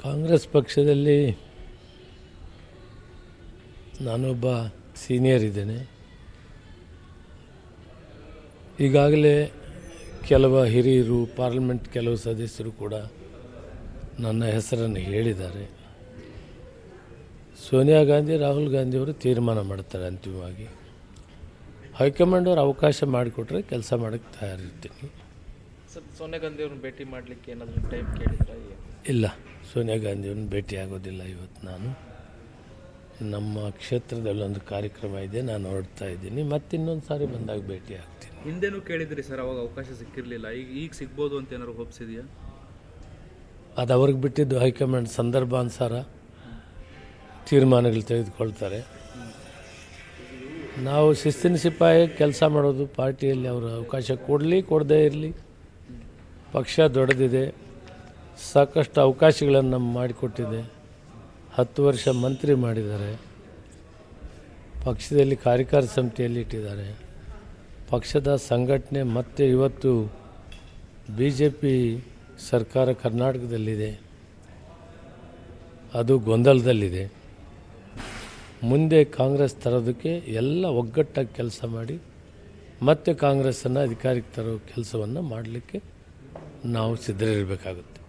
ಕಾಂಗ್ರೆಸ್ ಪಕ್ಷದಲ್ಲಿ ನಾನೊಬ್ಬ ಸೀನಿಯರ್ ಇದ್ದೇನೆ. ಈಗಾಗಲೇ ಕೆಲವು ಹಿರಿಯರು ಪಾರ್ಲಿಮೆಂಟ್ ಕೆಲವು ಸದಸ್ಯರು ಕೂಡ ನನ್ನ ಹೆಸರನ್ನು ಹೇಳಿದ್ದಾರೆ. ಸೋನಿಯಾ ಗಾಂಧಿ ರಾಹುಲ್ ಗಾಂಧಿಯವರು ತೀರ್ಮಾನ ಮಾಡ್ತಾರೆ. ಅಂತಿಮವಾಗಿ ಹೈಕಮಾಂಡ್ ಅವರು ಅವಕಾಶ ಮಾಡಿಕೊಟ್ರೆ ಕೆಲಸ ಮಾಡೋಕ್ಕೆ ತಯಾರಿರ್ತೀನಿ. ಸರ್, ಸೋನಿಯಾ ಗಾಂಧಿ ಅವ್ರನ್ನ ಭೇಟಿ ಮಾಡಲಿಕ್ಕೆ ಏನಾದರೂ ಟೈಮ್ ಕೇಳಿದ್ರೆ? ಇಲ್ಲ, ಸೋನಿಯಾ ಗಾಂಧಿಯವ್ರನ್ನ ಭೇಟಿ ಆಗೋದಿಲ್ಲ. ಇವತ್ತು ನಾನು ನಮ್ಮ ಕ್ಷೇತ್ರದಲ್ಲಿ ಒಂದು ಕಾರ್ಯಕ್ರಮ ಇದೆ, ನಾನು ಹೊರಡ್ತಾ ಇದ್ದೀನಿ. ಮತ್ತೆ ಇನ್ನೊಂದು ಸಾರಿ ಬಂದಾಗ ಭೇಟಿ ಆಗ್ತೀನಿ. ಹಿಂದೆನೂ ಕೇಳಿದ್ರಿ ಸರ್, ಅವಾಗ ಅವಕಾಶ ಸಿಕ್ಕಿರಲಿಲ್ಲ. ಈಗ ಸಿಗ್ಬೋದು ಅಂತ ಏನಾದ್ರು ಹೋಪ್ಸ್ ಇದೆಯಾ? ಅದು ಅವ್ರಿಗೆ ಬಿಟ್ಟಿದ್ದು. ಹೈಕಮಾಂಡ್ ಸಂದರ್ಭಾನುಸಾರ ತೀರ್ಮಾನಗಳು ತೆಗೆದುಕೊಳ್ತಾರೆ. ನಾವು ಶಿಸ್ತಿನ ಸಿಪಾಯಿ ಕೆಲಸ ಮಾಡೋದು. ಪಾರ್ಟಿಯಲ್ಲಿ ಅವರು ಅವಕಾಶ ಕೊಡಲಿ ಕೊಡದೇ ಇರಲಿ, ಪಕ್ಷ ದೊಡ್ಡದಿದೆ, ಸಾಕಷ್ಟು ಅವಕಾಶಗಳನ್ನು ಮಾಡಿಕೊಟ್ಟಿದೆ. 10 ವರ್ಷ ಮಂತ್ರಿ ಮಾಡಿದ್ದಾರೆ, ಪಕ್ಷದಲ್ಲಿ ಕಾರ್ಯಕಾರಿ ಸಮಿತಿಯಲ್ಲಿ ಇಟ್ಟಿದ್ದಾರೆ. ಪಕ್ಷದ ಸಂಘಟನೆ ಮತ್ತು ಇವತ್ತು BJP ಸರ್ಕಾರ ಕರ್ನಾಟಕದಲ್ಲಿದೆ, ಅದು ಗೊಂದಲದಲ್ಲಿದೆ. ಮುಂದೆ ಕಾಂಗ್ರೆಸ್ ತರೋದಕ್ಕೆ ಎಲ್ಲ ಒಗ್ಗಟ್ಟಾಗಿ ಕೆಲಸ ಮಾಡಿ ಮತ್ತೆ ಕಾಂಗ್ರೆಸ್ಸನ್ನು ಅಧಿಕಾರಕ್ಕೆ ತರೋ ಕೆಲಸವನ್ನು ಮಾಡಲಿಕ್ಕೆ ನಾವು ಸಿದ್ಧರಿರಬೇಕಾಗುತ್ತೆ.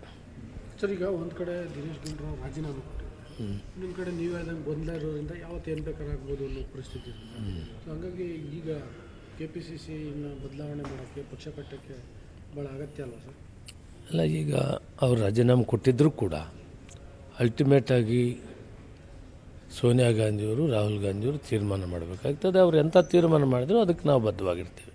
ಸರ್, ಈಗ ಒಂದು ಕಡೆ ದಿನೇಶ್ ಗುಂಡೂರಾವ್ ರಾಜೀನಾಮೆ ಕೊಟ್ಟಿದ್ದಾರೆ, ಇನ್ನೊಂದು ಕಡೆ ನೀವು ಹೇಳ್ದಂಗೆ ಗೊಂದಲ ಇರೋದ್ರಿಂದ ಯಾವತ್ತು ಏನು ಬೇಕಾರಾಗ್ಬೋದು ಅನ್ನೋ ಪರಿಸ್ಥಿತಿ ಇದೆ. ಸೊ ಹಾಗಾಗಿ ಈಗ KPCC ಬದಲಾವಣೆ ಮಾಡೋಕ್ಕೆ, ಪಕ್ಷ ಕಟ್ಟೋಕ್ಕೆ ಭಾಳ ಅಗತ್ಯ ಅಲ್ವಾ ಸರ್? ಅಲ್ಲ, ಈಗ ಅವರು ರಾಜೀನಾಮೆ ಕೊಟ್ಟಿದ್ದರೂ ಕೂಡ ಅಲ್ಟಿಮೇಟಾಗಿ ಸೋನಿಯಾ ಗಾಂಧಿಯವರು ರಾಹುಲ್ ಗಾಂಧಿಯವರು ತೀರ್ಮಾನ ಮಾಡಬೇಕಾಗ್ತದೆ. ಅವ್ರು ಎಂಥ ತೀರ್ಮಾನ ಮಾಡಿದ್ರು ಅದಕ್ಕೆ ನಾವು ಬದ್ಧವಾಗಿರ್ತೀವಿ.